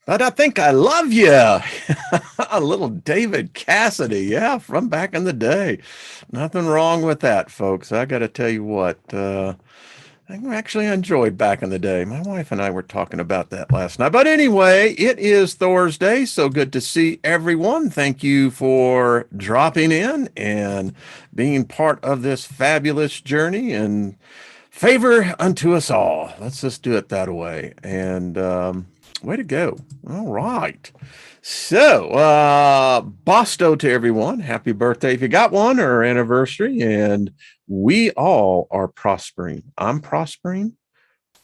But I think I love you. A little David Cassidy. Yeah, from back in the day. Nothing wrong with that, folks. I got to tell you what, I actually enjoyed back in the day. My wife and I were talking about that last night. But anyway, it is Thursday. So good to see everyone. Thank you for dropping in and being part of this fabulous journey and favor unto us all. Let's just do it that way. And way to go. All right. So, Bosto to everyone. Happy birthday if you got one or anniversary. And we all are prospering. I'm prospering.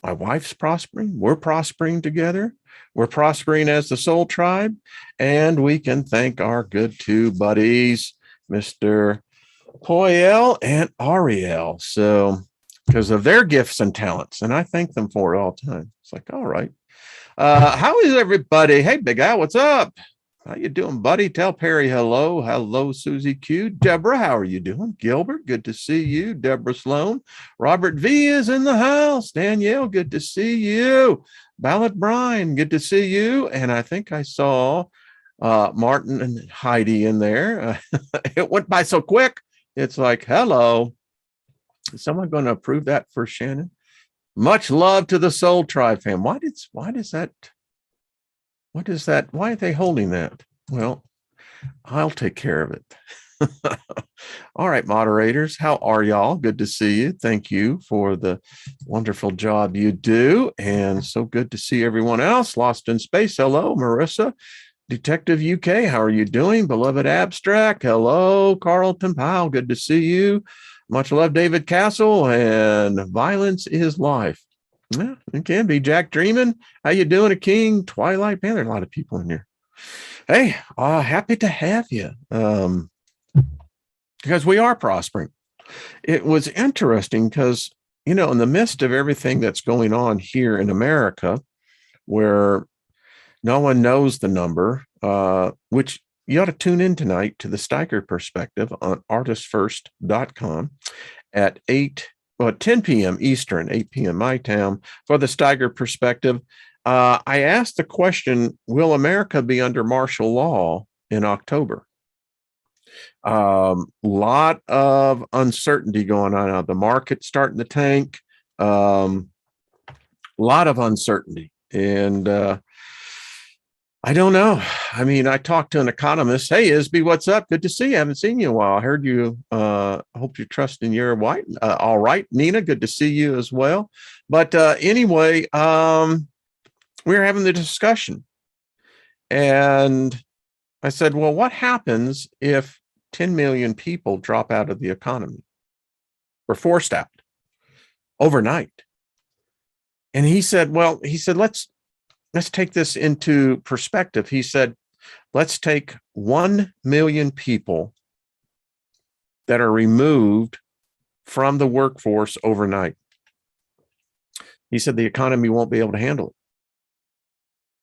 My wife's prospering. We're prospering together. We're prospering as the Soul Tribe. And we can thank our good two buddies, Mr. Poyel and Ariel. So, because of their gifts and talents. And I thank them for it all the time. It's like, all right. How is everybody? Hey, Big Al, what's up? How you doing, buddy? Tell Perry hello. Hello, Susie Q. Deborah, how are you doing? Gilbert, good to see you. Deborah Sloan. Robert V is in the house. Danielle, good to see you. Ballot Brian, good to see you. And I think I saw Martin and Heidi in there. It went by so quick. It's like, hello. Is someone going to approve that for Shannon? Much love to the Soul Tribe fam. Why are they holding that? Well, I'll take care of it. All right, moderators, how are y'all? Good to see you. Thank you for the wonderful job you do. And so good to see everyone else. Lost in Space. Hello, Marissa. Detective UK, how are you doing? Beloved Abstract. Hello, Carlton Powell. Good to see you. Much love, David Castle, and Violence is Life. Yeah, it can be. Jack Dreamin', how you doing, a king? Twilight, man, there are a lot of people in here. Hey, happy to have you, because we are prospering. It was interesting because, in the midst of everything that's going on here in America, where no one knows the number, which you ought to tune in tonight to the Steiger Perspective on artistfirst.com at 10 p.m. Eastern, 8 p.m. my time for the Steiger Perspective. I asked the question, will America be under martial law in October? Lot of uncertainty going on now. The market's starting to tank. Lot of uncertainty. And I don't know. I mean, I talked to an economist. Hey, Isby, what's up? Good to see you. I haven't seen you in a while. I heard you. I hope you're trusting your white. All right, Nina, good to see you as well. But anyway, we were having the discussion. And I said, well, what happens if 10 million people drop out of the economy or forced out overnight? And he said, let's take this into perspective. He said, let's take 1 million people that are removed from the workforce overnight. He said the economy won't be able to handle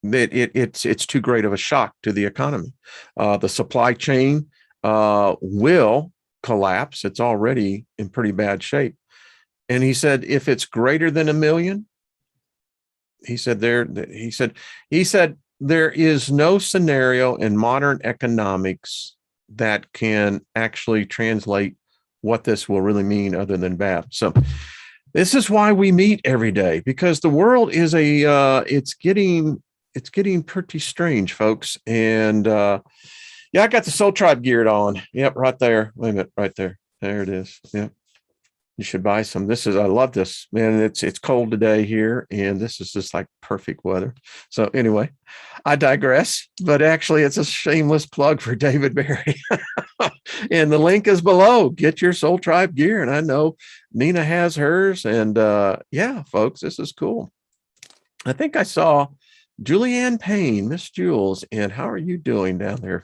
it. It's too great of a shock to the economy. The supply chain will collapse. It's already in pretty bad shape. And he said, if it's greater than 1 million, he said there is no scenario in modern economics that can actually translate what this will really mean other than bad. So this is why we meet every day, because the world is it's getting pretty strange, folks. And yeah, I got the Soul Tribe geared on. Yep, right there. Wait a minute, right there. There it is. Yep. You should buy some. I love this, man. It's cold today here, and this is just like perfect weather. So anyway, I digress, but actually it's a shameless plug for David Barry. And the link is below. Get your Soul Tribe gear. And I know Nina has hers. And yeah, folks, this is cool. I think I saw Julianne Payne, Miss Jules. And how are you doing down there?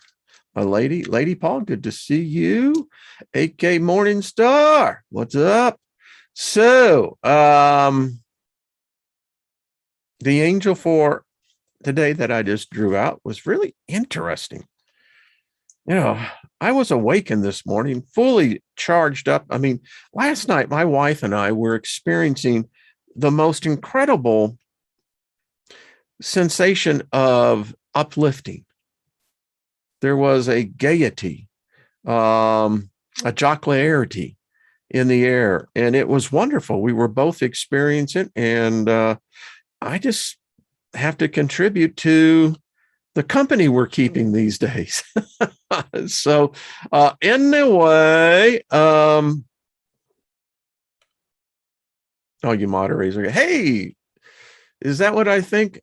Lady Paul, good to see you. AK Morning Star, what's up? So, the angel for today that I just drew out was really interesting. I was awakened this morning, fully charged up. I mean, last night, my wife and I were experiencing the most incredible sensation of uplifting. There was a gaiety, a jocularity in the air, and it was wonderful. We were both experiencing it, and I just have to contribute to the company we're keeping these days. So anyway, oh, you moderators, hey, is that what I think?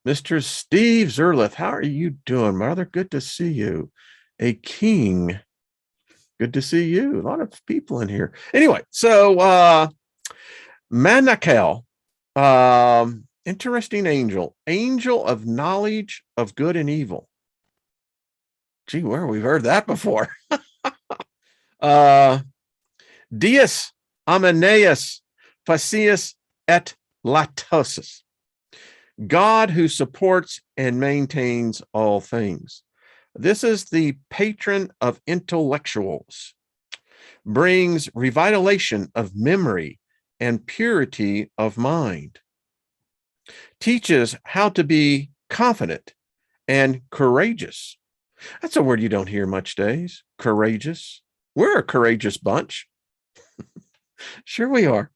Mr. Steve Zerlith, how are you doing, brother? Good to see you. A king. Good to see you. A lot of people in here. Anyway, so Manakel, interesting angel, angel of knowledge of good and evil. Gee, where we've heard that before. Dies Amaneus Facius et Latosus. God who supports and maintains all things. This is the patron of intellectuals, brings revitalization of memory and purity of mind, teaches how to be confident and courageous. That's a word you don't hear much days. Courageous. We're a courageous bunch. Sure we are.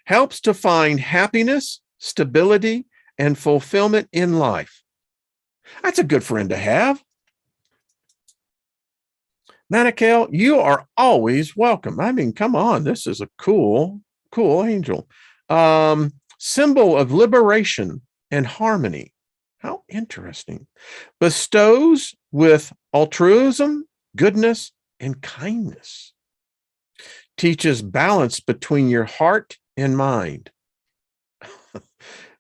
Helps to find happiness, stability, and fulfillment in life. That's a good friend to have. Manikel, you are always welcome. I mean, come on. This is a cool angel. Symbol of liberation and harmony. How interesting. Bestows with altruism, goodness, and kindness. Teaches balance between your heart and mind.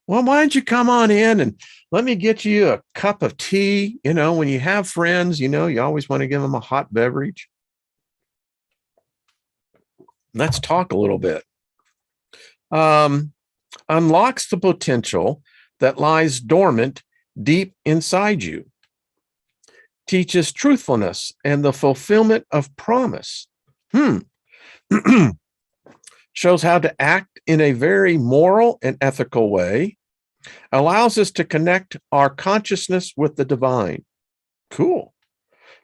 Well, why don't you come on in and let me get you a cup of tea? You know, when you have friends, you know, you always want to give them a hot beverage. Let's talk a little bit. Unlocks the potential that lies dormant deep inside you. Teaches truthfulness and the fulfillment of promise. Shows how to act in a very moral and ethical way. Allows us to connect our consciousness with the divine. Cool.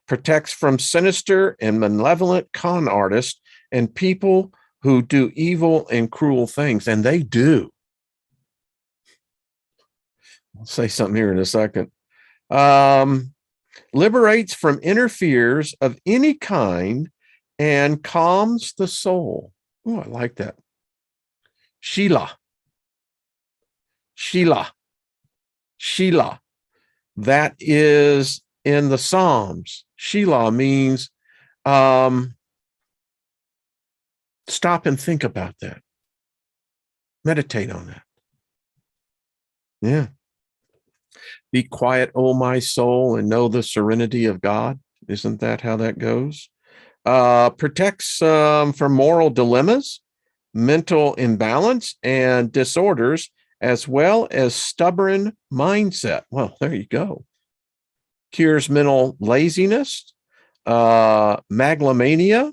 Protects from sinister and malevolent con artists and people who do evil and cruel things, and they do. I'll say something here in a second. Liberates from inner fears of any kind and calms the soul. Oh, I like that. Sheila. That is in the Psalms. Sheila means stop and think about that. Meditate on that. Yeah. Be quiet, O my soul, and know the serenity of God. Isn't that how that goes? Protects from moral dilemmas, mental imbalance, and disorders, as well as stubborn mindset. Well, there you go. Cures mental laziness, megalomania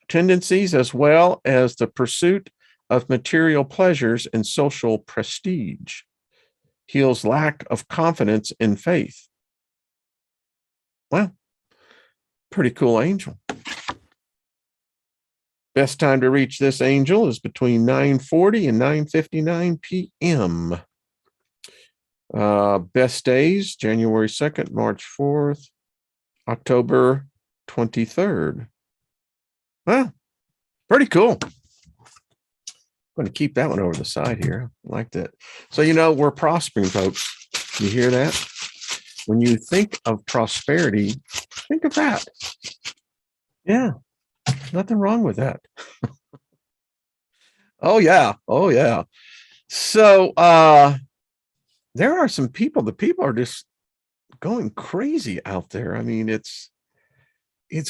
tendencies, as well as the pursuit of material pleasures and social prestige. Heals lack of confidence in faith. Well, pretty cool angel. Best time to reach this angel is between 9:40 and 9:59 p.m. Best days, January 2nd, March 4th, October 23rd. Well, pretty cool. I'm going to keep that one over the side here. I like that. So, you know, we're prospering, folks. You hear that? When you think of prosperity, think of that. Yeah. Nothing wrong with that. Oh yeah. So there are some people, the people are just going crazy out there. I mean, it's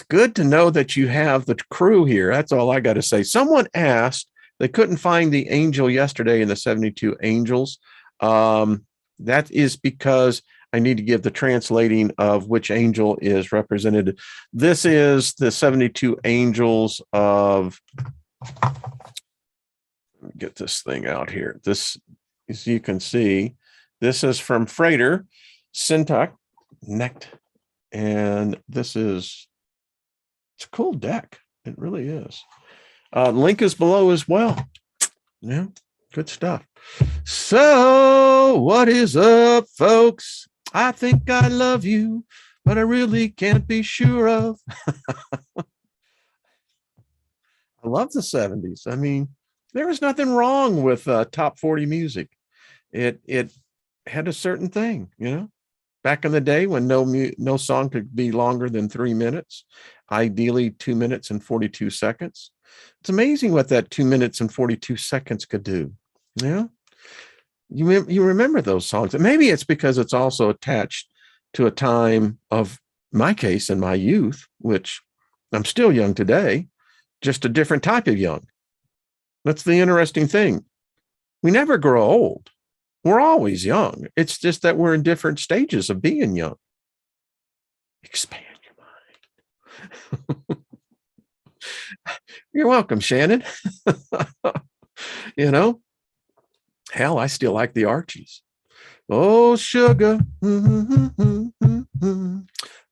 good to know that you have the crew here. That's all I got to say. Someone asked, they couldn't find the angel yesterday in the 72 angels. That is because I need to give the translating of which angel is represented. This is the 72 angels of, let me get this thing out here. This, as you can see, This is from Freighter Syntac Necked. And it's a cool deck. It really is. Link is below as well. Yeah, good stuff. So what is up, folks? I think I love you, but I really can't be sure of. I love the 70s. I mean, there was nothing wrong with top 40 music. It had a certain thing, you know, back in the day when no song could be longer than 3 minutes, ideally 2 minutes and 42 seconds. It's amazing what that 2 minutes and 42 seconds could do. Yeah. You remember those songs. And maybe it's because it's also attached to a time of my case in my youth, which I'm still young today, just a different type of young. That's the interesting thing. We never grow old. We're always young. It's just that we're in different stages of being young. Expand your mind. You're welcome, Shannon. You know, hell, I still like the Archies. Oh, sugar.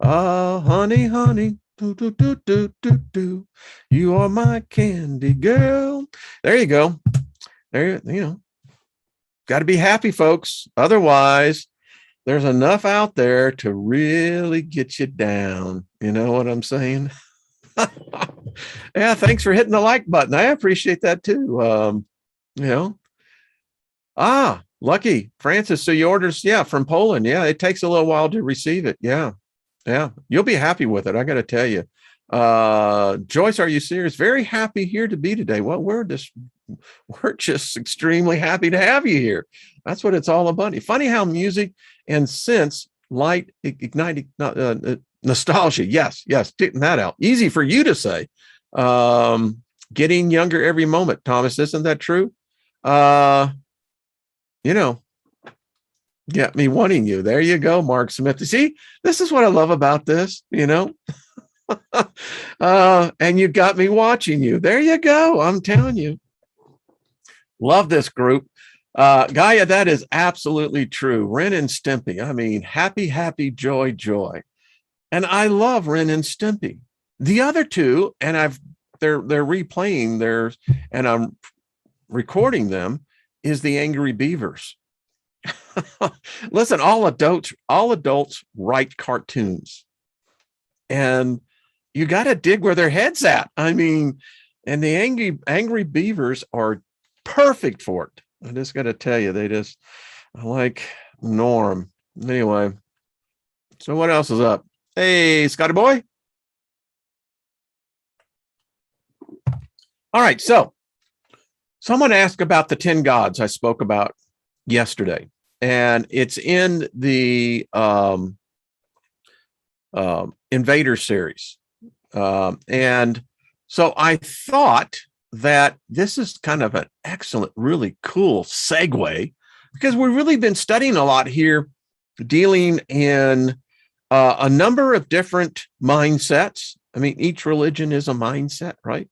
Ah, honey, honey. Do, do, do, do, do, do. You are my candy girl. There you go. There, you know, got to be happy, folks. Otherwise, there's enough out there to really get you down. You know what I'm saying? Yeah, thanks for hitting the like button. I appreciate that too. You know, lucky Francis. So you orders, yeah, from Poland. Yeah, it takes a little while to receive it. Yeah, you'll be happy with it. I got to tell you. Joyce, are you serious? Very happy here to be today. Well, we're just extremely happy to have you here. That's what it's all about. Funny how music and sense light igniting nostalgia. Yes, taking that out. Easy for you to say. Getting younger every moment, Thomas. Isn't that true? You know, get me wanting you. There you go, Mark Smith. See, this is what I love about this, you know. And you got me watching you. There you go. I'm telling you. Love this group. Gaia, that is absolutely true. Ren and Stimpy. I mean, happy, joy. And I love Ren and Stimpy. The other two, and they're replaying theirs, and I'm recording them, is the Angry Beavers. Listen, all adults write cartoons, and you got to dig where their head's at. I mean, and the Angry Beavers are perfect for it. I just got to tell you, I like Norm. Anyway, so what else is up? Hey, Scotty boy. All right, so someone asked about the 10 gods I spoke about yesterday, and it's in the Invader series. And so I thought that this is kind of an excellent, really cool segue, because we've really been studying a lot here, dealing in a number of different mindsets. I mean, each religion is a mindset, right?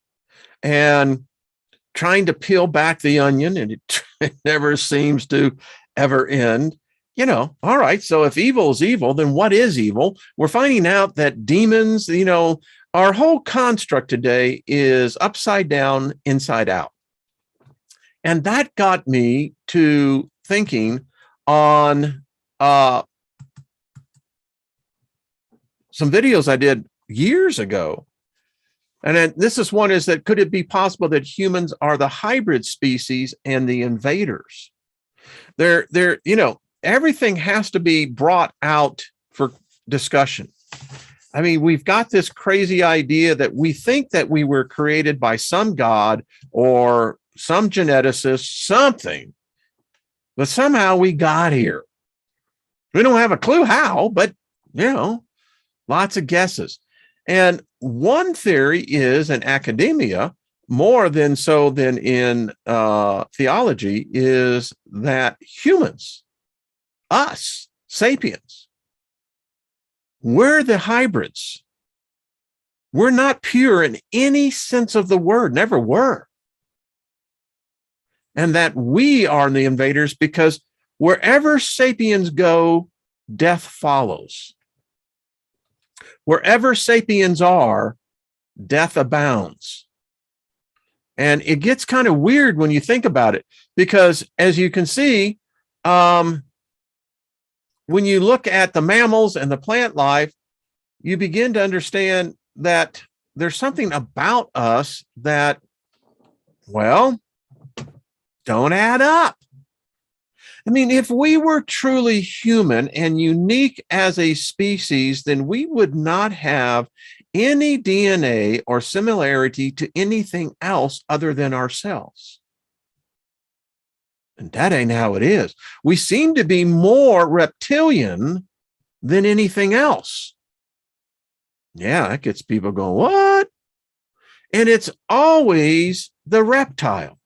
And trying to peel back the onion, and it never seems to ever end. You know, all right, so if evil is evil, then what is evil? We're finding out that demons, you know, our whole construct today is upside down, inside out. And that got me to thinking on some videos I did years ago. And then this is one, is that could it be possible that humans are the hybrid species and the invaders? They're, you know, everything has to be brought out for discussion. I mean, we've got this crazy idea that we think that we were created by some god or some geneticist, something, but somehow we got here. We don't have a clue how, but, you know, lots of guesses. And one theory is in academia, more than so than in theology, is that humans, us, sapiens, we're the hybrids. We're not pure in any sense of the word, never were. And that we are the invaders because Wherever sapiens go, death follows. Wherever sapiens are, death abounds. And it gets kind of weird when you think about it, because as you can see, when you look at the mammals and the plant life, you begin to understand that there's something about us that, well, don't add up. I mean, if we were truly human and unique as a species, then we would not have any DNA or similarity to anything else other than ourselves. And that ain't how it is. We seem to be more reptilian than anything else. Yeah, that gets people going, what? And it's always the reptile.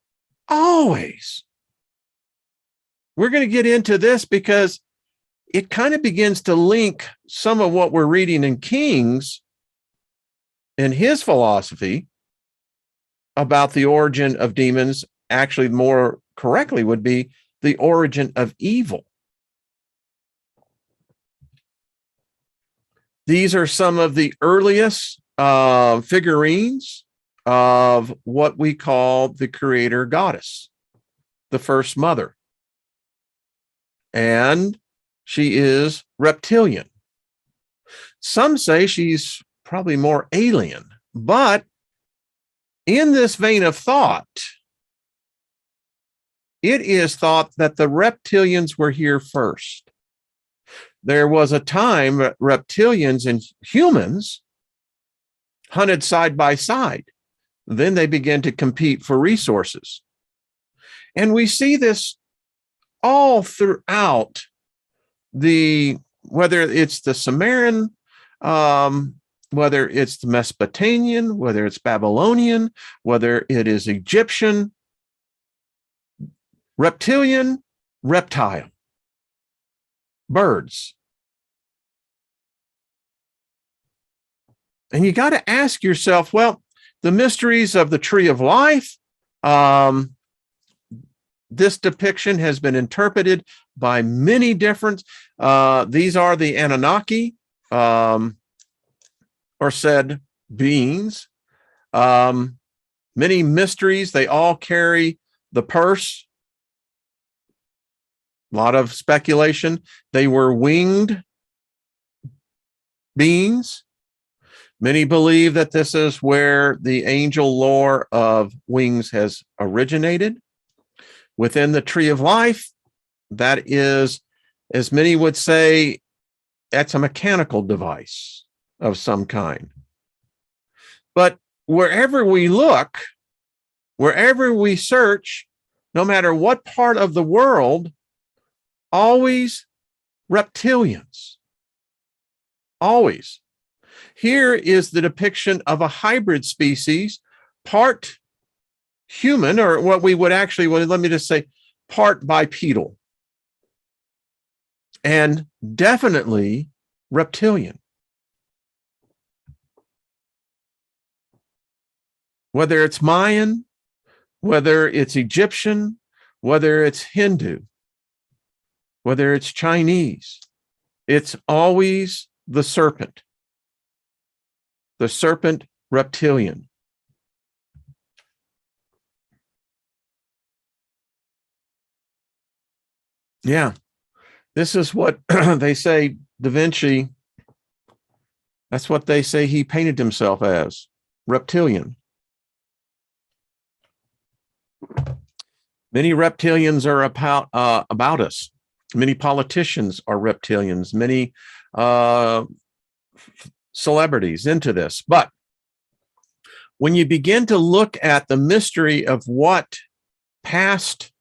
Always. We're going to get into this because it kind of begins to link some of what we're reading in Kings and his philosophy about the origin of demons. Actually, more correctly would be the origin of evil. These are some of the earliest figurines of what we call the creator goddess, the first mother. And she is reptilian. Some say she's probably more alien, but in this vein of thought, it is thought that the reptilians were here first. There was a time that reptilians and humans hunted side by side. Then they began to compete for resources. And we see this all throughout whether it's the Sumerian, whether it's the Mesopotamian, whether it's Babylonian, whether it is Egyptian, reptilian, reptile, birds. And you got to ask yourself, well, the mysteries of the tree of life, this depiction has been interpreted by many different, these are the Anunnaki, or said beings. Many mysteries, they all carry the purse. A lot of speculation. They were winged beings. Many believe that this is where the angel lore of wings has originated. Within the tree of life, that is, as many would say, that's a mechanical device of some kind. But wherever we look, wherever we search, no matter what part of the world, always reptilians. Always. Here is the depiction of a hybrid species, part human, or what we would actually, well, let me just say, part bipedal, and definitely reptilian. Whether it's Mayan, whether it's Egyptian, whether it's Hindu, whether it's Chinese, it's always the serpent reptilian. Yeah, this is what they say Da Vinci, that's what they say he painted himself as, reptilian. Many reptilians are about us. Many politicians are reptilians. Many celebrities into this. But when you begin to look at the mystery of what past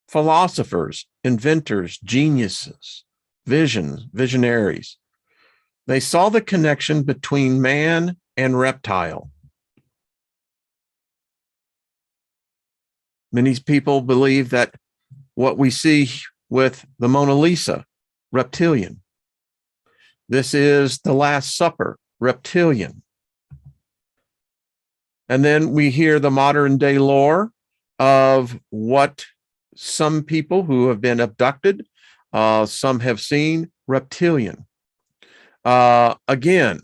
philosophers, inventors, geniuses, visionaries, they saw the connection between man and reptile. Many people believe that what we see with the Mona Lisa, reptilian. This is the Last Supper, reptilian. And then we hear the modern day lore of what some people who have been abducted. Some have seen reptilian. Again,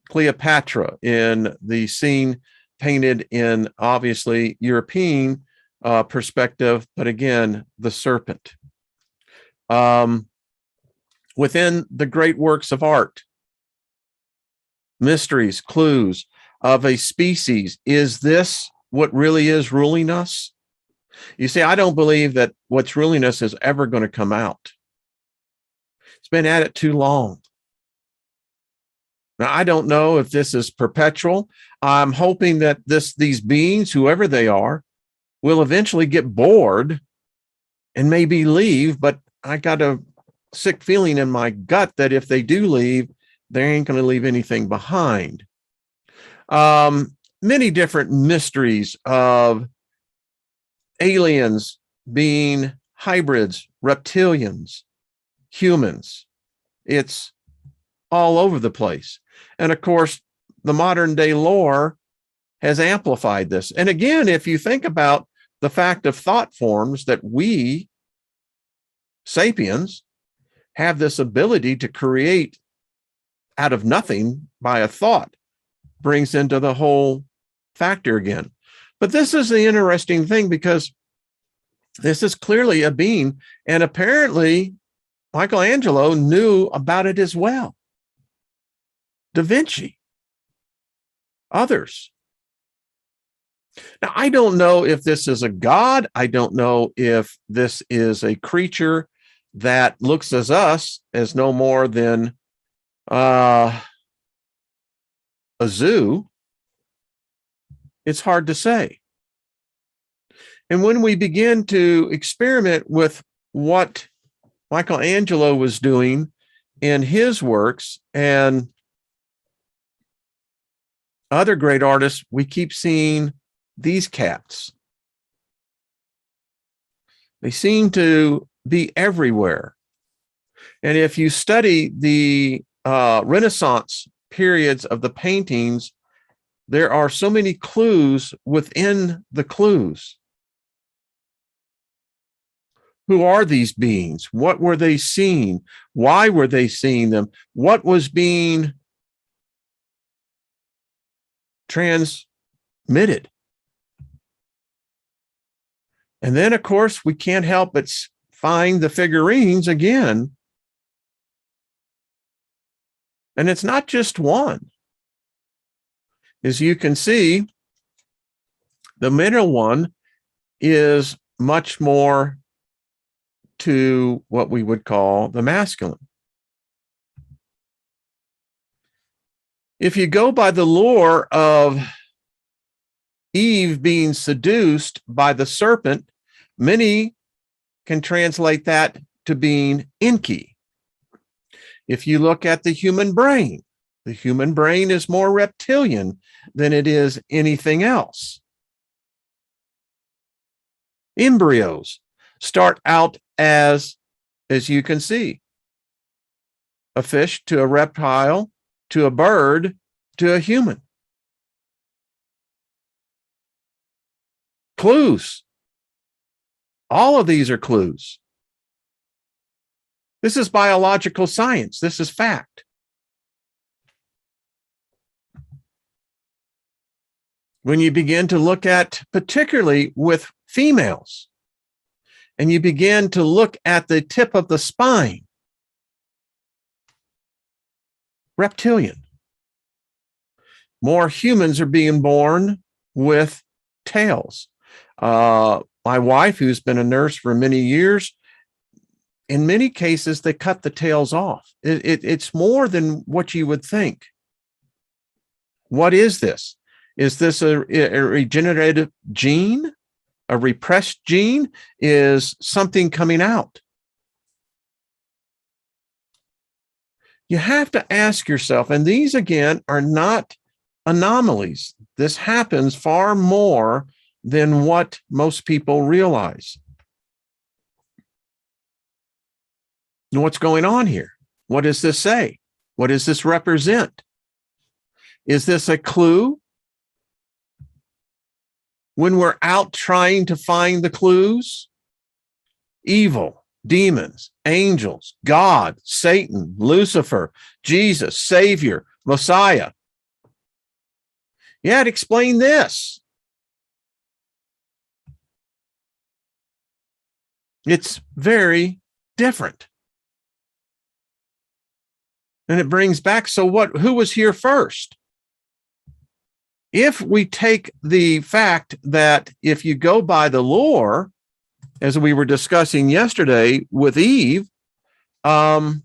Cleopatra in the scene painted in obviously European perspective, but again, the serpent. Within the great works of art, mysteries, clues of a species. Is this what really is ruling us? You see, I don't believe that what's ruling us is ever going to come out. It's been at it too long. Now, I don't know if this is perpetual. I'm hoping that these beings, whoever they are, will eventually get bored and maybe leave, but I got a sick feeling in my gut that if they do leave, they ain't going to leave anything behind. Many different mysteries of aliens being hybrids, reptilians, humans. It's all over the place. And of course, the modern day lore has amplified this. And again, if you think about the fact of thought forms that we, sapiens, have this ability to create out of nothing by a thought, brings into the whole factor again. But this is the interesting thing, because this is clearly a being, and apparently Michelangelo knew about it as well. Da Vinci, others. Now, I don't know if this is a god. I don't know if this is a creature that looks at us as no more than a zoo. It's hard to say. And when we begin to experiment with what Michelangelo was doing in his works and other great artists, we keep seeing these cats. They seem to be everywhere. And if you study the Renaissance periods of the paintings, there are so many clues within the clues. Who are these beings? What were they seeing? Why were they seeing them? What was being transmitted? And then, of course, we can't help but find the figurines again. And it's not just one. As you can see, the middle one is much more to what we would call the masculine. If you go by the lore of Eve being seduced by the serpent, many can translate that to being Enki. If you look at the human brain is more reptilian than it is anything else. Embryos start out as you can see, a fish to a reptile, to a bird, to a human. Clues. All of these are clues. This is biological science. This is fact. When you begin to look at, particularly with females, and you begin to look at the tip of the spine, reptilian. More humans are being born with tails. My wife, who's been a nurse for many years, in many cases, they cut the tails off. It's more than what you would think. What is this? Is this a regenerative gene? A repressed gene? Is something coming out? You have to ask yourself, and these again are not anomalies. This happens far more than what most people realize. And what's going on here? What does this say? What does this represent? Is this a clue? When we're out trying to find the clues, evil, demons, angels, God, Satan, Lucifer, Jesus, Savior, Messiah. Yeah, it explained this. It's very different. And it brings back, so what? Who was here first? If we take the fact that if you go by the lore, as we were discussing yesterday with Eve, that's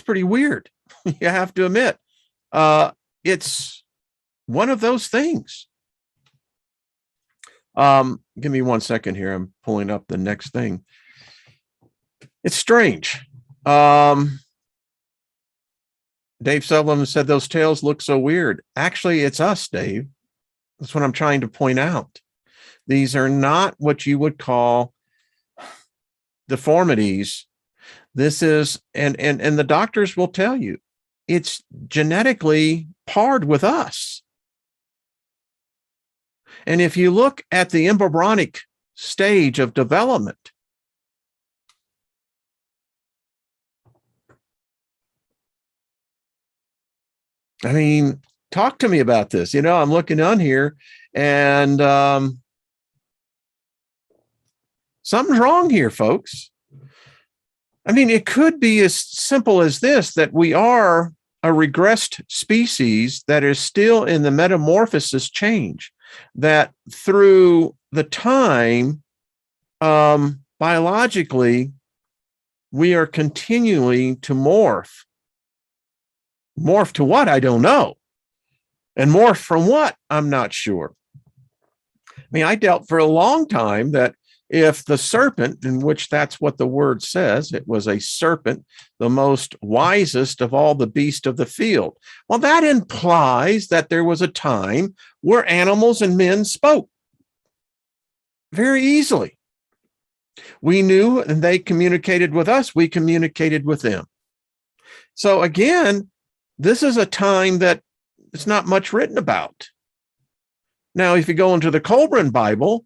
pretty weird. You have to admit, it's one of those things. Give me 1 second here. I'm pulling up the next thing. It's strange. Dave Sutherland said those tails look so weird. Actually, it's us, Dave. That's what I'm trying to point out. These are not what you would call deformities. This is, and the doctors will tell you, it's genetically paired with us. And if you look at the embryonic stage of development, I mean, talk to me about this. You know, I'm looking on here and something's wrong here, folks. I mean, it could be as simple as this, that we are a regressed species that is still in the metamorphosis change, that through the time, biologically, we are continuing to morph. Morph to what? I don't know. And morph from what? I'm not sure. I mean, I dealt for a long time that if the serpent, in which that's what the word says, it was a serpent, the most wisest of all the beasts of the field. Well, that implies that there was a time where animals and men spoke very easily. We knew, and they communicated with us. We communicated with them. So again, this is a time that it's not much written about. Now, if you go into the Colburn Bible,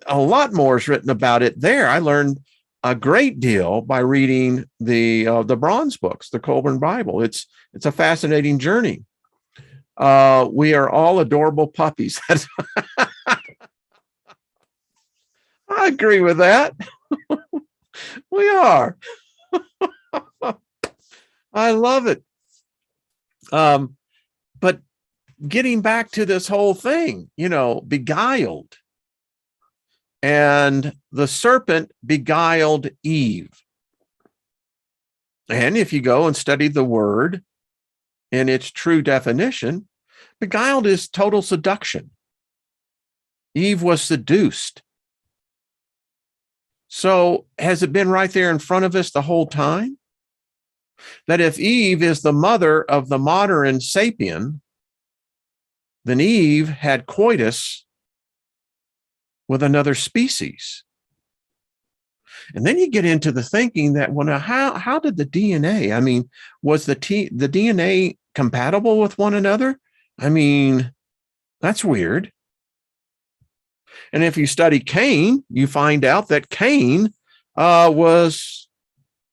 a lot more is written about it there. I learned a great deal by reading the bronze books, the Colburn Bible. It's a fascinating journey. We are all adorable puppies. I agree with that. We are. I love it. But getting back to this whole thing, you know, beguiled. And the serpent beguiled Eve. And if you go and study the word in its true definition, beguiled is total seduction. Eve was seduced. So has it been right there in front of us the whole time? That if Eve is the mother of the modern sapien, then Eve had coitus with another species. And then you get into the thinking that, well, now how did the DNA, I mean, was the DNA compatible with one another? I mean, that's weird. And if you study Cain, you find out that Cain was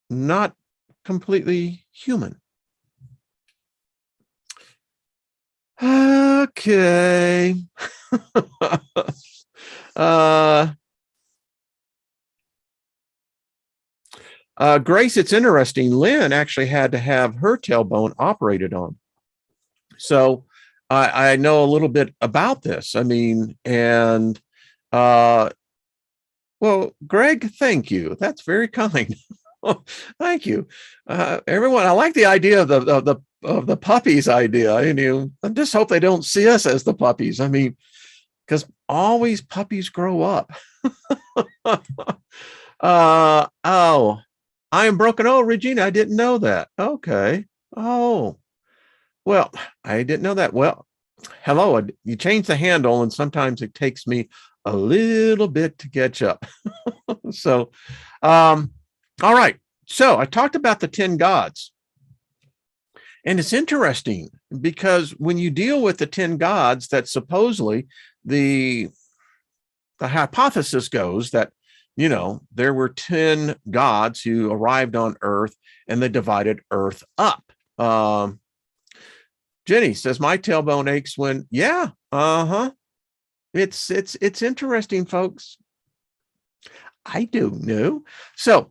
not completely human. Okay. Grace, it's interesting. Lynn actually had to have her tailbone operated on. So I know a little bit about this. I mean, and well, Greg, thank you. That's very kind. Thank you. Everyone, I like the idea of the puppies idea. I just hope they don't see us as the puppies. I mean, because always puppies grow up. Oh, I am broken. Oh, Regina, I didn't know that. Okay. Oh, well, I didn't know that. Well, hello. You change the handle, and sometimes it takes me a little bit to catch up. So, all right. So I talked about the 10 gods. And it's interesting because when you deal with the 10 gods, that supposedly the hypothesis goes that there were 10 gods who arrived on Earth, and they divided Earth up. Jenny says, my tailbone aches when, yeah, it's interesting, folks. I do know. So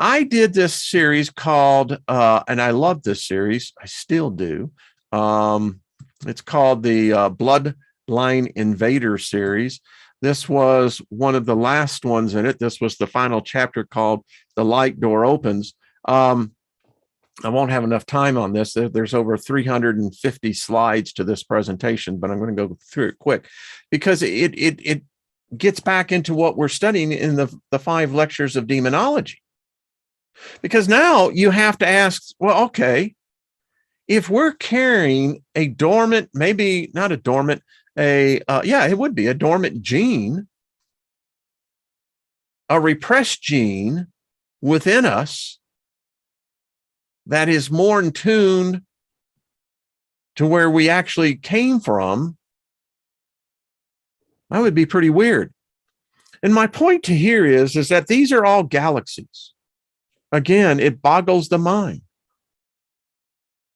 I did this series called, and I love this series. I still do. It's called the Bloodline Invader series. This was one of the last ones in it. This was the final chapter called The Light Door Opens. I won't have enough time on this. There's over 350 slides to this presentation, but I'm going to go through it quick because it gets back into what we're studying in the 5 lectures of demonology. Because now you have to ask, well, okay, if we're carrying a dormant, maybe not a dormant, it would be a dormant gene, a repressed gene within us that is more in tune to where we actually came from, that would be pretty weird. And my point to here is that these are all galaxies. Again, it boggles the mind.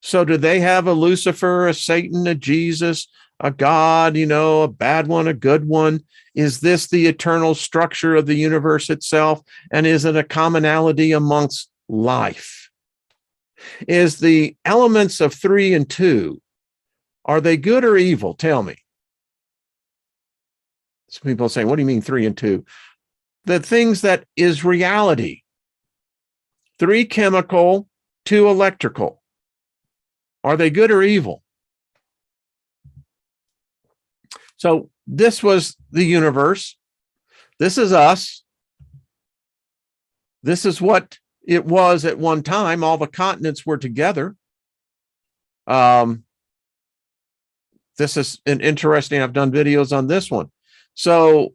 So do they have a Lucifer, a Satan, a Jesus, a God, a bad one, a good one? Is this the eternal structure of the universe itself? And is it a commonality amongst life? Is the elements of 3 and 2, are they good or evil? Tell me. Some people say, what do you mean 3 and 2? The things that is reality. 3 chemical, 2 electrical. Are they good or evil? So this was the universe. This is us. This is what it was at one time. All the continents were together. This is an interesting, I've done videos on this one. So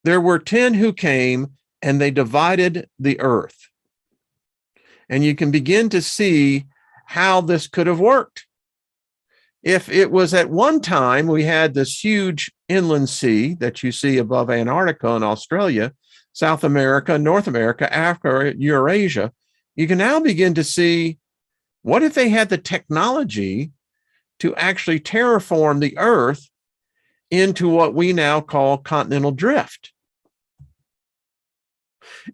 there were 10 who came and they divided the earth. And you can begin to see how this could have worked. If it was at one time, we had this huge inland sea that you see above Antarctica and Australia, South America, North America, Africa, Eurasia, you can now begin to see, what if they had the technology to actually terraform the earth into what we now call continental drift?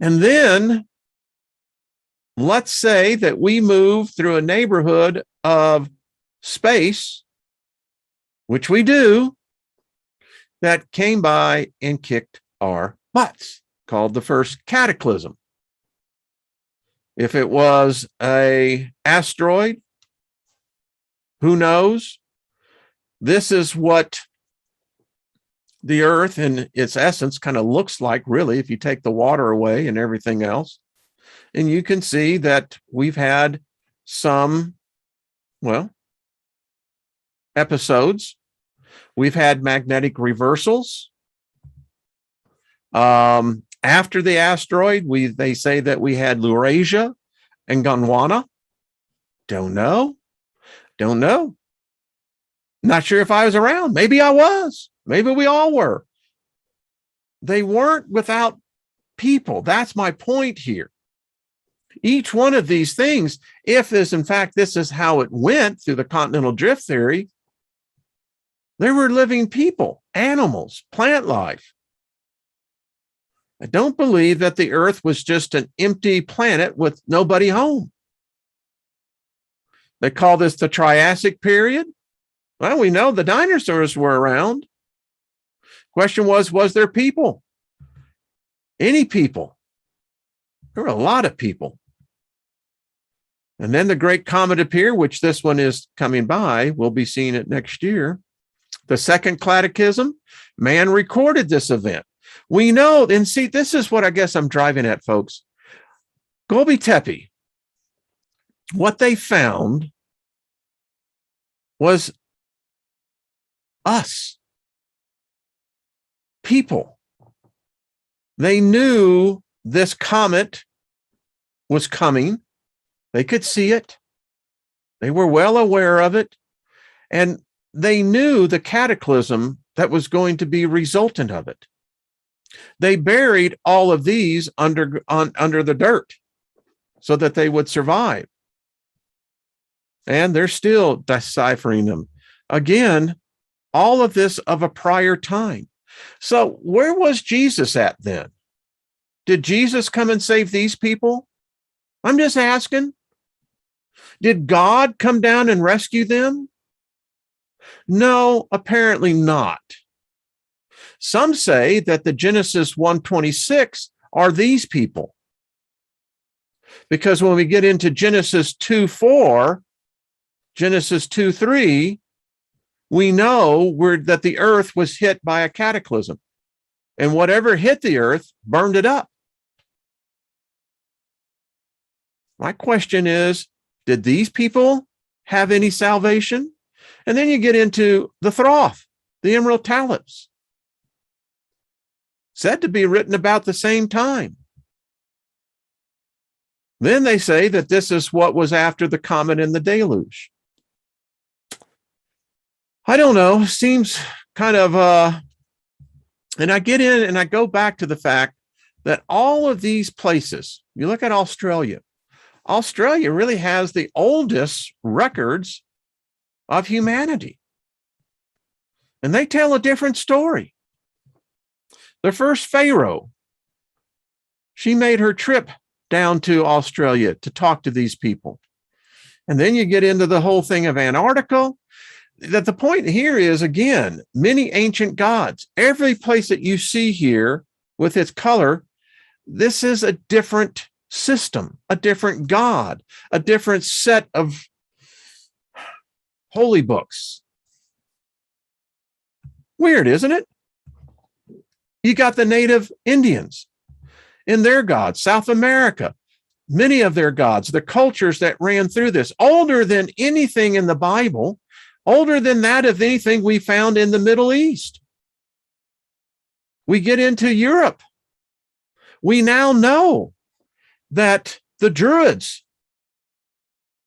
And then let's say that we move through a neighborhood of space, which we do, that came by and kicked our butts, called the first cataclysm. If it was an asteroid, who knows? This is what the earth in its essence kind of looks like, really, if you take the water away and everything else. And you can see that we've had some, episodes. We've had magnetic reversals. After the asteroid, they say that we had Laurasia and Gondwana. Don't know. Not sure if I was around. Maybe I was. Maybe we all were. They weren't without people. That's my point here. Each one of these things, if this, in fact, this is how it went through the continental drift theory, there were living people, animals, plant life. I don't believe that the earth was just an empty planet with nobody home. They call this the Triassic period. Well, we know the dinosaurs were around. Question was there people? Any people? There were a lot of people. And then the great comet appeared, which this one is coming by. We'll be seeing it next year. The second cataclysm, man recorded this event. We know, and see, this is what I guess I'm driving at, folks. Göbekli Tepe, what they found was us, people. They knew this comet was coming. They could see it. They were well aware of it. And they knew the cataclysm that was going to be resultant of it. They buried all of these under the dirt so that they would survive. And they're still deciphering them. Again, all of this of a prior time. So where was Jesus at then? Did Jesus come and save these people? I'm just asking. Did God come down and rescue them? No, apparently not. Some say that the Genesis 1:26 are these people. Because when we get into Genesis 2:4, Genesis 2:3, we know that the earth was hit by a cataclysm. And whatever hit the earth burned it up. My question is, did these people have any salvation? And then you get into the Thoth, the Emerald Tablets, said to be written about the same time. Then they say that this is what was after the comet and the deluge. I don't know, seems kind of, and I get in and I go back to the fact that all of these places, you look at Australia really has the oldest records of humanity. And they tell a different story. The first Pharaoh, she made her trip down to Australia to talk to these people. And then you get into the whole thing of Antarctica. That the point here is, again, many ancient gods. Every place that you see here with its color, this is a different system, a different god, a different set of holy books. Weird, isn't it? You got the native Indians in their gods, South America, many of their gods, the cultures that ran through this, older than anything in the Bible, older than that of anything we found in the Middle East. We get into Europe. We now know that the Druids,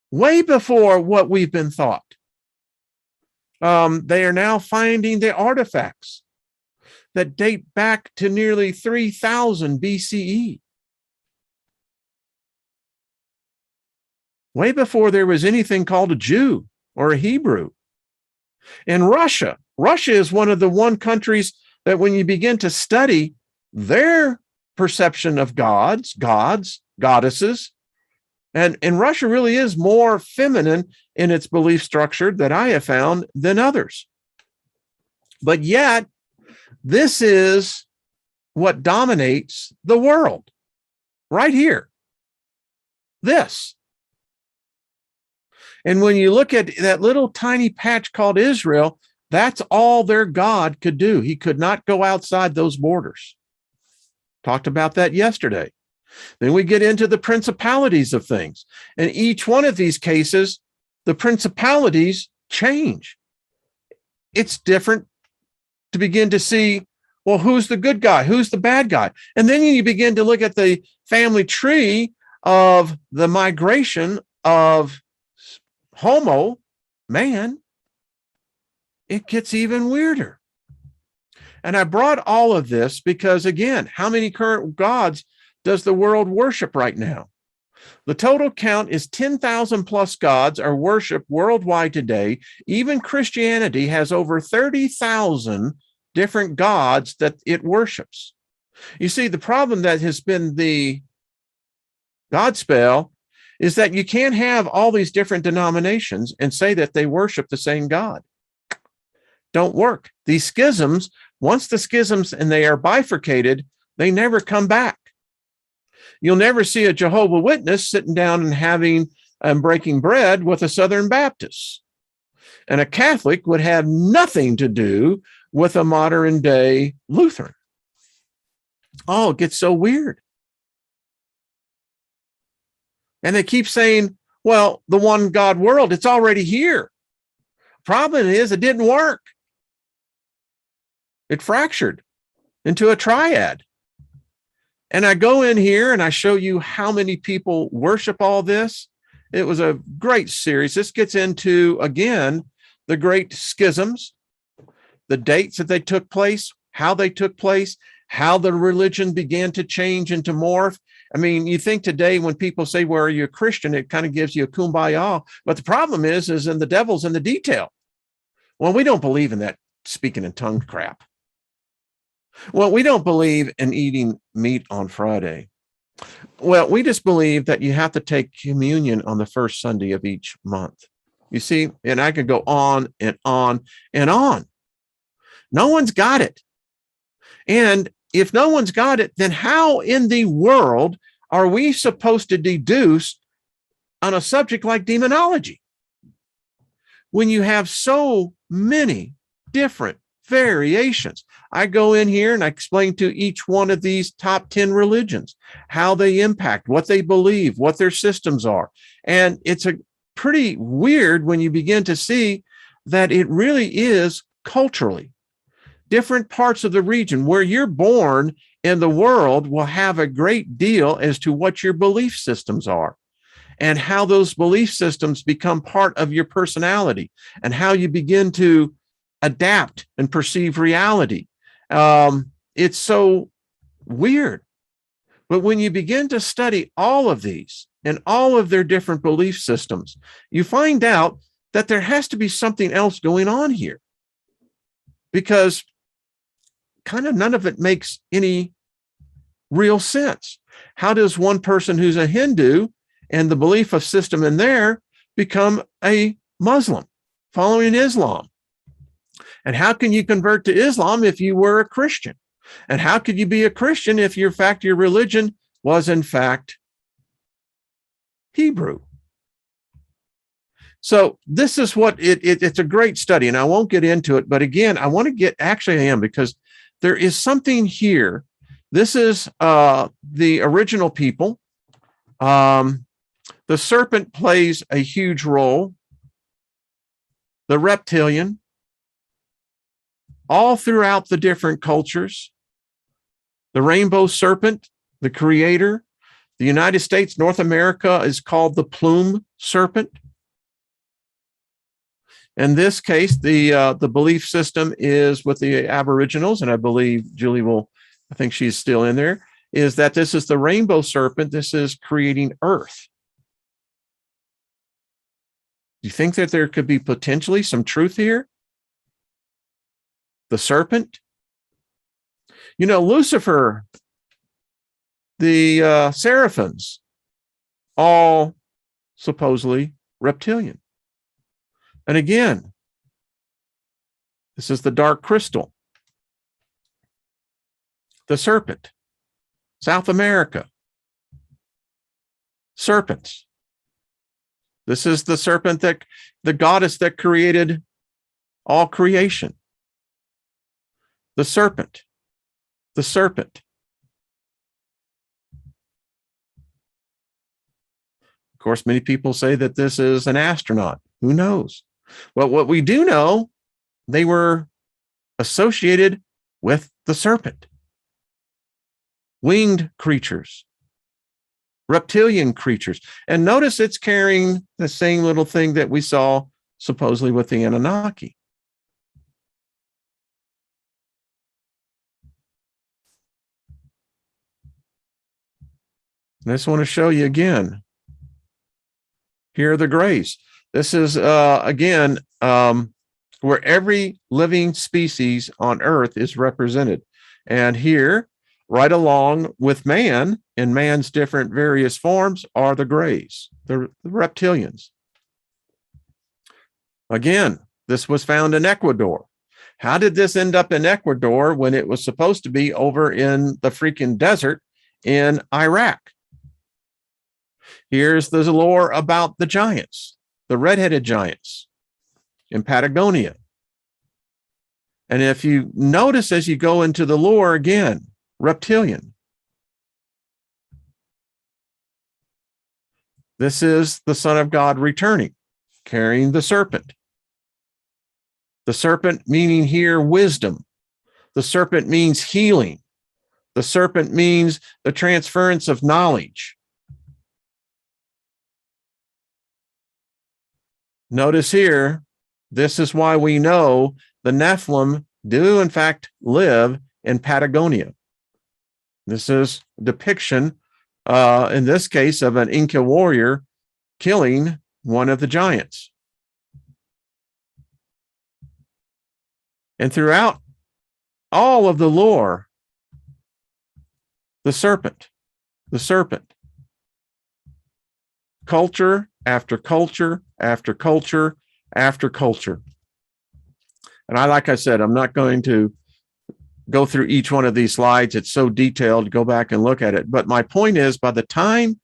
way before what we've been thought, they are now finding the artifacts that date back to nearly 3000 BCE. Way before there was anything called a Jew or a Hebrew. In Russia is one of the countries that when you begin to study their perception of gods, goddesses, and Russia really is more feminine in its belief structure that I have found than others. But yet, this is what dominates the world right here. This. And when you look at that little tiny patch called Israel, that's all their God could do. He could not go outside those borders. Talked about that yesterday. Then we get into the principalities of things. And each one of these cases, the principalities change. It's different to begin to see, well, who's the good guy? Who's the bad guy? And then you begin to look at the family tree of the migration of Homo, man. It gets even weirder. And I brought all of this because, again, how many current gods does the world worship right now? The total count is 10,000 plus gods are worshiped worldwide today. Even Christianity has over 30,000 different gods that it worships. You see, the problem that has been the God spell is that you can't have all these different denominations and say that they worship the same God. Don't work. These schisms, once the schisms and they are bifurcated, they never come back. You'll never see a Jehovah's Witness sitting down and having and breaking bread with a Southern Baptist. And a Catholic would have nothing to do with a modern day Lutheran. Oh, it gets so weird. And they keep saying, well, the one God world, it's already here. Problem is, it didn't work. It fractured into a triad. And I go in here and I show you how many people worship all this. It was a great series. This gets into, again, the great schisms, the dates that they took place, how they took place, how the religion began to change and to morph. I mean, you think today when people say, well, are you a Christian? It kind of gives you a kumbaya. But the problem is in the devil's in the detail. Well, we don't believe in that speaking in tongue crap. Well, we don't believe in eating meat on Friday. Well, we just believe that you have to take communion on the first Sunday of each month. You see, and I could go on and on and on. No one's got it. And if no one's got it, then how in the world are we supposed to deduce on a subject like demonology when you have so many different variations? I go in here and I explain to each one of these top 10 religions, how they impact, what they believe, what their systems are. And it's a pretty weird when you begin to see that it really is culturally. Different parts of the region where you're born in the world will have a great deal as to what your belief systems are and how those belief systems become part of your personality and how you begin to adapt and perceive reality. It's so weird. But when you begin to study all of these and all of their different belief systems, you find out that there has to be something else going on here, because kind of none of it makes any real sense. How does one person who's a Hindu and the belief of system in there become a Muslim following Islam? And how can you convert to Islam if you were a Christian? And how could you be a Christian if your religion was in fact Hebrew? So this is what it's a great study, and I won't get into it. But again, I want to get, actually I am, because there is something here. This is the original people. The serpent plays a huge role. The reptilian, all throughout the different cultures. The rainbow serpent, the creator. The United States, North America is called the plume serpent. In this case, the belief system is with the Aboriginals, and I believe Julie I think she's still in there, is that this is the rainbow serpent. This is creating Earth. Do you think that there could be potentially some truth here? The serpent? You know, Lucifer, the seraphims, all supposedly reptilian. And again, this is the dark crystal. The serpent, South America, serpents. This is the serpent, that the goddess that created all creation. The serpent, the serpent. Of course, many people say that this is an astronaut. Who knows? Well, what we do know, they were associated with the serpent. Winged creatures, reptilian creatures. And notice it's carrying the same little thing that we saw supposedly with the Anunnaki. I just want to show you again. Here are the grays. This is, again, where every living species on Earth is represented. And here, right along with man, in man's different various forms, are the grays, the reptilians. Again, this was found in Ecuador. How did this end up in Ecuador when it was supposed to be over in the freaking desert in Iraq? Here's the lore about the giants, the red-headed giants in Patagonia. And if you notice as you go into the lore again, reptilian. This is the Son of God returning, carrying the serpent. The serpent meaning here wisdom. The serpent means healing. The serpent means the transference of knowledge. Notice here, this is why we know the Nephilim do in fact live in Patagonia. This is a depiction, in this case, of an Inca warrior killing one of the giants. And throughout all of the lore, the serpent, culture after culture after culture after culture. And like I said, I'm not going to go through each one of these slides. It's so detailed. Go back and look at it. But my point is, by the time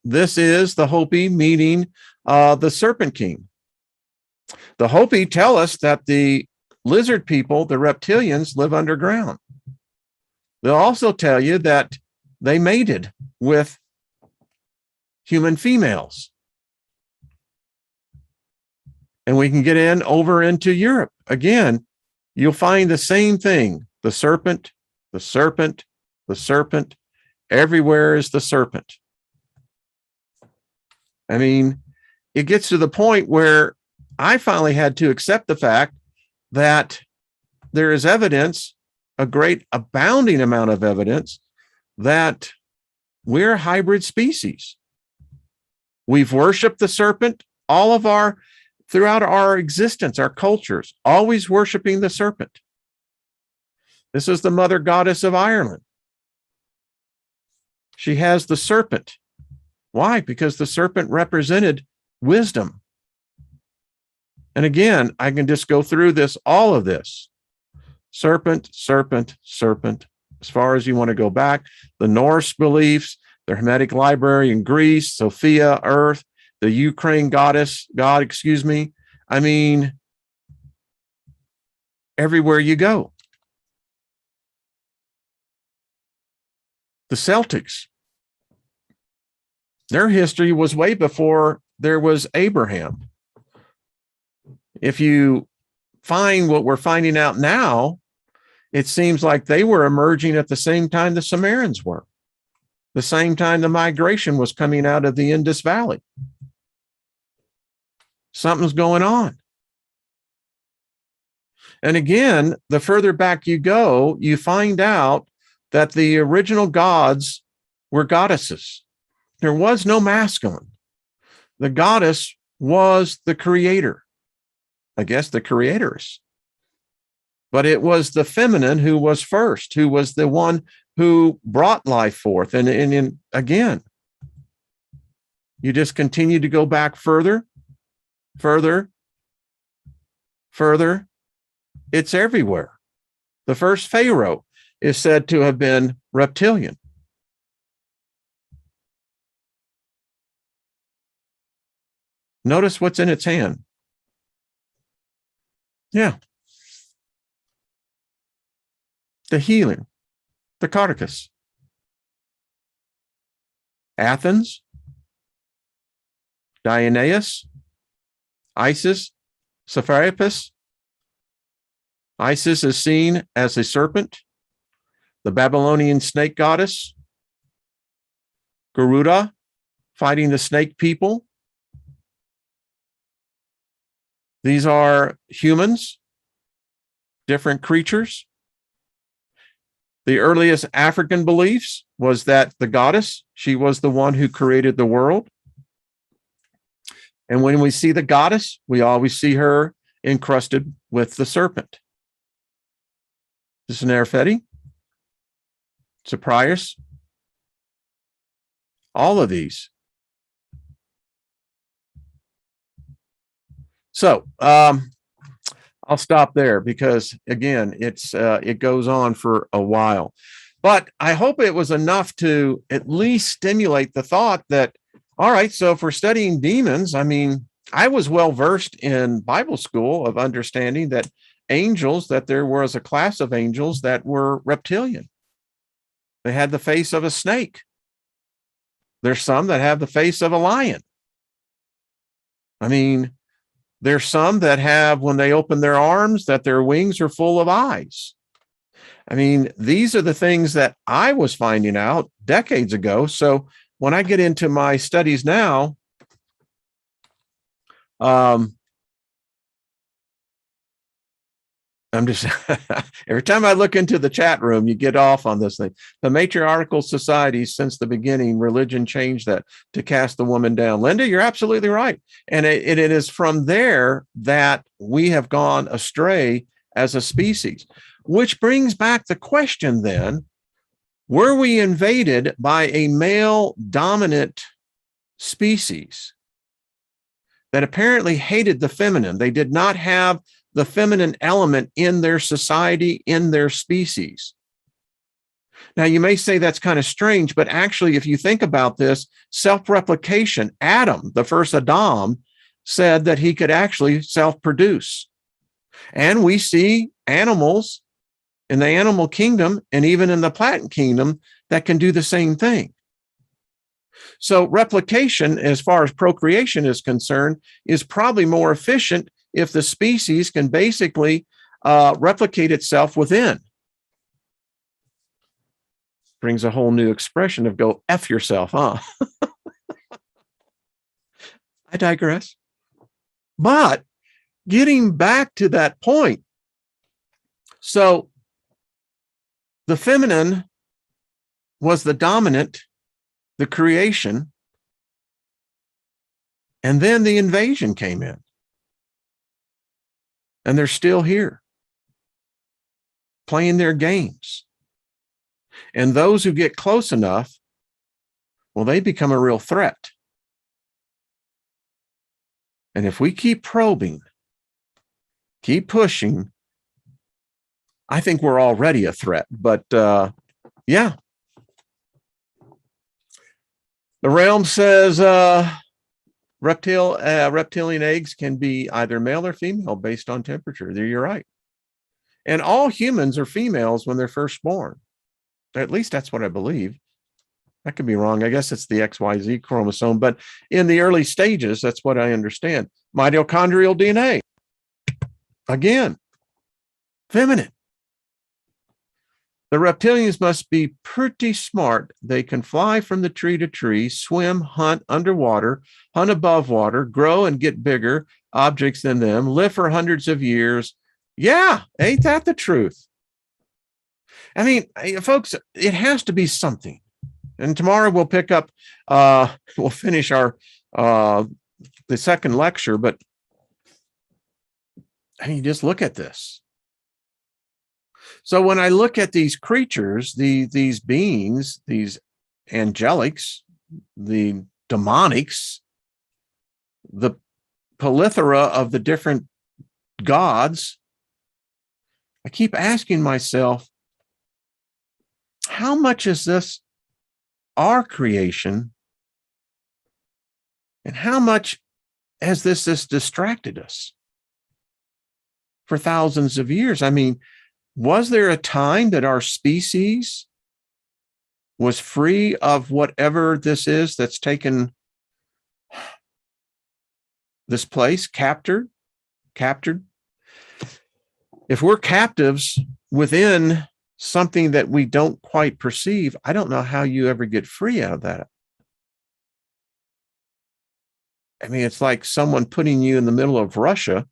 this is the Hopi meeting the Serpent King, the Hopi tell us that the lizard people, the reptilians, live underground. They'll also tell you that they mated with human females. And we can get over into Europe. Again, you'll find the same thing. The serpent, the serpent, the serpent. Everywhere is the serpent. I mean, it gets to the point where I finally had to accept the fact that there is evidence, a great abounding amount of evidence, that we're hybrid species. We've worshiped the serpent throughout our existence, our cultures, always worshiping the serpent. This is the mother goddess of Ireland. She has the serpent. Why? Because the serpent represented wisdom. And again, I can just go through all of this. Serpent, serpent, serpent. As far as you want to go back, the Norse beliefs, the Hermetic library in Greece, Sophia, Earth, the Ukraine God. I mean, everywhere you go. The Celtics, their history was way before there was Abraham. If you find what we're finding out now, it seems like they were emerging at the same time the Sumerians were, the same time the migration was coming out of the Indus Valley. Something's going on. And again, the further back you go, you find out that the original gods were goddesses. There was no masculine. The goddess was the creator. I guess the creatoress. But it was the feminine who was first, who was the one who brought life forth. And again, you just continue to go back further. It's everywhere. The first Pharaoh is said to have been reptilian. Notice what's in its hand. Yeah. The healing, the Carticus. Athens, Dionysus, Isis, Serapis. Isis is seen as a serpent. The Babylonian snake goddess. Garuda, fighting the snake people. These are humans, different creatures. The earliest African beliefs was that the goddess, she was the one who created the world. And when we see the goddess, we always see her encrusted with the serpent. This is Nerfeti, Cyprius, all of these. So I'll stop there because, again, it goes on for a while. But I hope it was enough to at least stimulate the thought that, all right, so if we're studying demons, I mean, I was well versed in Bible school of understanding that angels, that there was a class of angels that were reptilian. They had the face of a snake. There's some that have the face of a lion. I mean, there's some that have, when they open their arms, that their wings are full of eyes. I mean, these are the things that I was finding out decades ago. So when I get into my studies now, I'm just every time I look into the chat room, you get off on this thing. The matriarchal societies since the beginning, religion changed that to cast the woman down. Linda, you're absolutely right. And it is from there that we have gone astray as a species, which brings back the question then, were we invaded by a male dominant species that apparently hated the feminine? They did not have the feminine element in their society, in their species. Now, you may say that's kind of strange, but actually, if you think about this, self-replication, Adam, the first Adam, said that he could actually self-produce. And we see animals in the animal kingdom and even in the plant kingdom that can do the same thing. So replication, as far as procreation is concerned, is probably more efficient if the species can basically replicate itself within. Brings a whole new expression of go F yourself, huh? I digress. But getting back to that point, so the feminine was the dominant, the creation, and then the invasion came in. And they're still here, playing their games. And those who get close enough, well, they become a real threat. And if we keep probing, keep pushing, I think we're already a threat. But yeah. The realm says reptilian eggs can be either male or female based on temperature. There, you're right. And all humans are females when they're first born. At least that's what I believe. I could be wrong. I guess it's the XYZ chromosome, but in the early stages, that's what I understand. Mitochondrial DNA, again, feminine. The reptilians must be pretty smart. They can fly from the tree to tree, swim, hunt underwater, hunt above water, grow and get bigger objects than them, live for hundreds of years. Yeah, ain't that the truth? I mean, folks, it has to be something. And tomorrow we'll pick up, we'll finish our the second lecture, but I mean, just look at this. So when I look at these creatures, these beings, these angelics, the demonics, the plethora of the different gods, I keep asking myself, how much is this our creation? And how much has this distracted us for thousands of years? I mean, was there a time that our species was free of whatever this is that's taken this place, captured? If we're captives within something that we don't quite perceive, I don't know how you ever get free out of that. I mean, it's like someone putting you in the middle of Russia.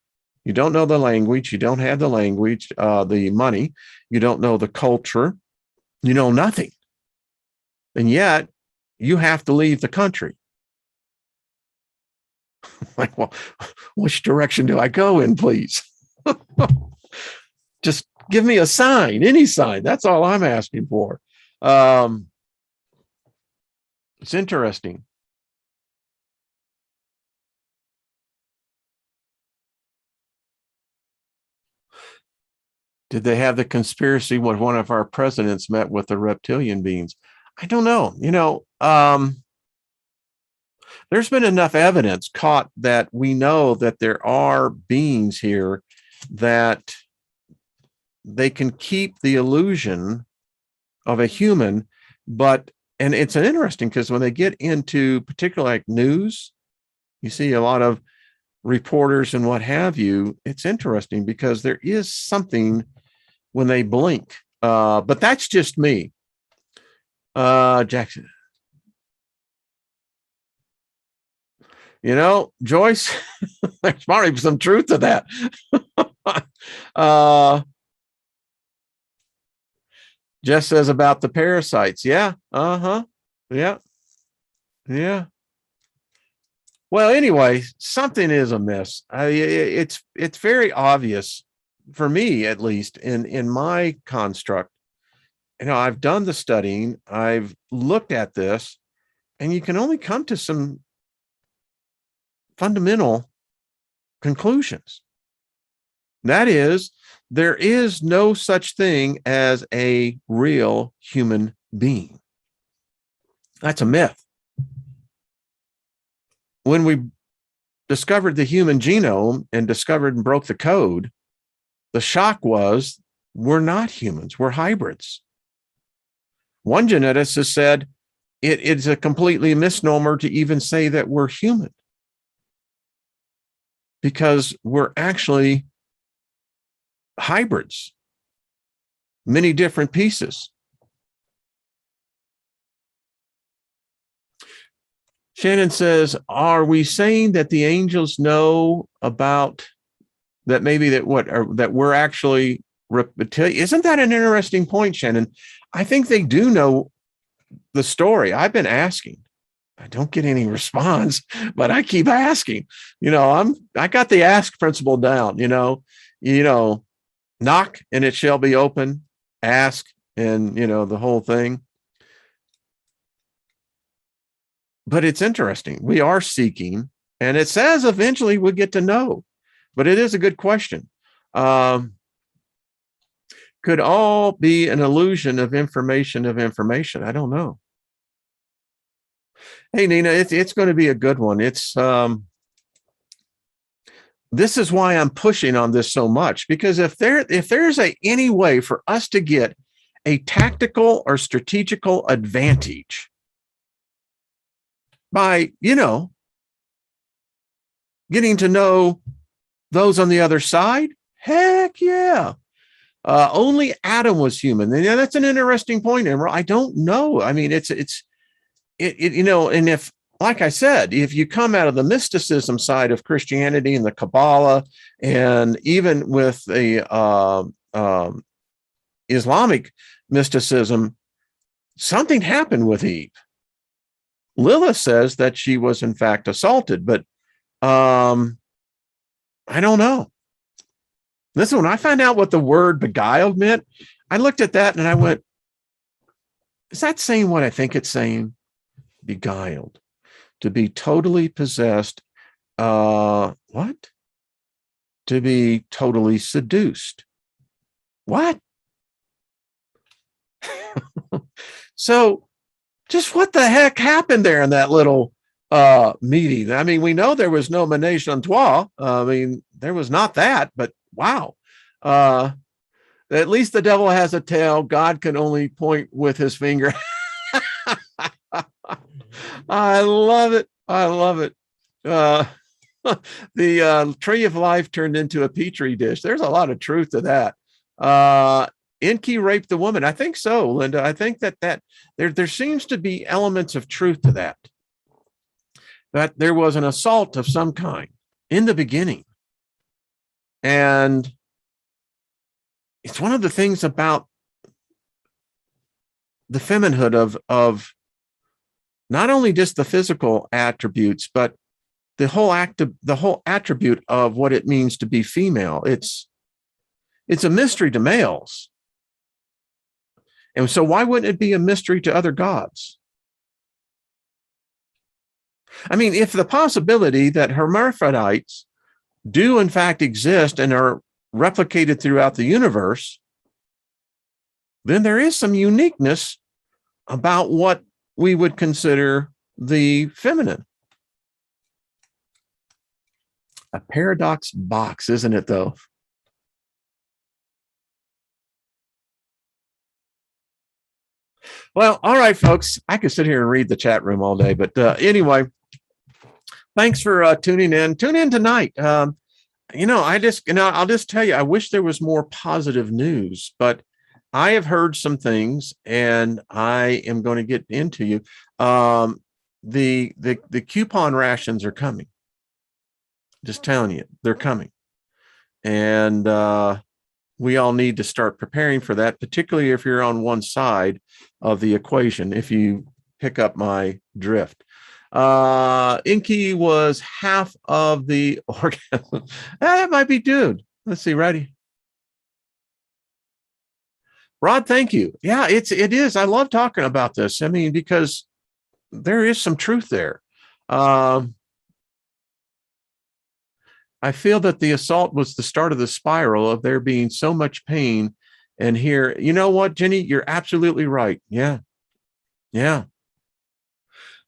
You don't know the language. You don't have the language, the money. You don't know the culture. You know nothing. And yet you have to leave the country. Like, well, which direction do I go in, please? Just give me a sign, any sign. That's all I'm asking for. It's interesting. Did they have the conspiracy when one of our presidents met with the reptilian beings? I don't know. You know, there's been enough evidence caught that we know that there are beings here that they can keep the illusion of a human, but, and it's interesting because when they get into particularly like news, you see a lot of reporters and what have you. It's interesting because there is something when they blink, but that's just me. Jackson, you know, Joyce, there's probably some truth to that. Jess says about the parasites. Yeah. Uh-huh. Yeah. Yeah. Well, anyway, something is amiss. It's very obvious for me, at least in my construct. I've done the studying, I've looked at this, and you can only come to some fundamental conclusions. That is, there is no such thing as a real human being. That's a myth. When we discovered the human genome and discovered and broke the code, the shock was we're not humans, we're hybrids. One geneticist said it's a completely misnomer to even say that we're human, because we're actually hybrids, many different pieces. Shannon says, are we saying that the angels know about that, maybe that that we're actually, isn't that an interesting point, Shannon? I think they do know the story. I've been asking. I don't get any response, but I keep asking. I got the ask principle down, knock and it shall be open, ask, and the whole thing. But it's interesting. We are seeking, and it says eventually we'll get to know, but it is a good question. Could all be an illusion of information? I don't know. Hey, Nina, it's going to be a good one. It's this is why I'm pushing on this so much, because if there's any way for us to get a tactical or strategical advantage by, getting to know those on the other side, heck yeah. Only Adam was human. And that's an interesting point, Emerald. I don't know. I mean, and if, like I said, if you come out of the mysticism side of Christianity and the Kabbalah, and even with the Islamic mysticism, something happened with Eve. Lilith says that she was in fact assaulted, but I don't know. Listen, when I found out what the word beguiled meant, I looked at that and I went, is that saying what I think it's saying? Beguiled. To be totally possessed. What? To be totally seduced. What? So just what the heck happened there in that little meeting? I mean, we know there was no menage a trois. I mean, there was not that, but wow. At least the devil has a tail. God can only point with his finger. I love it. I love it. The tree of life turned into a petri dish. There's a lot of truth to that. Enki raped the woman. I think so, Linda. I think that there seems to be elements of truth to that. That there was an assault of some kind in the beginning. And it's one of the things about the femininehood of not only just the physical attributes, but the whole attribute of what it means to be female. It's a mystery to males. And so why wouldn't it be a mystery to other gods? I mean, if the possibility that hermaphrodites do in fact exist and are replicated throughout the universe, then there is some uniqueness about what we would consider the feminine. A paradox box, isn't it, though? Well, all right, folks. I could sit here and read the chat room all day, but anyway, thanks for tuning in. Tune in tonight. I'll just tell you, I wish there was more positive news, but I have heard some things, and I am going to get into you. The coupon rations are coming. Just telling you, they're coming, and we all need to start preparing for that, particularly if you're on one side of the equation, if you pick up my drift. Inky was half of the orgasm. That might be dude. Let's see, ready? Rod, thank you. Yeah, it is. I love talking about this. I mean, because there is some truth there. I feel that the assault was the start of the spiral of there being so much pain. And here, you know what, Jenny, you're absolutely right. Yeah. Yeah.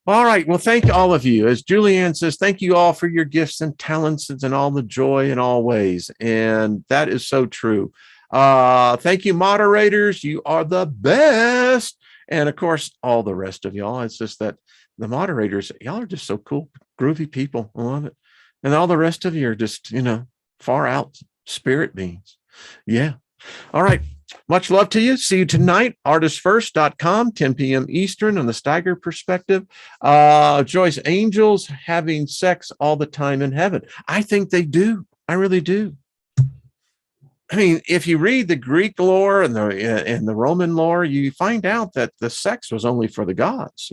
All right. Well, thank all of you. As Julianne says, thank you all for your gifts and talents and all the joy in all ways. And that is so true. Thank you, moderators. You are the best. And of course, all the rest of y'all. It's just that the moderators, y'all are just so cool, groovy people. I love it. And all the rest of you are just, far out spirit beings. Yeah. All right. Much love to you. See you tonight, artistfirst.com, 10 p.m. Eastern on the Steiger Perspective. Joyce, angels having sex all the time in heaven. I think they do. I really do. I mean, if you read the Greek lore and the Roman lore, you find out that the sex was only for the gods,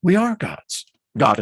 We are gods. God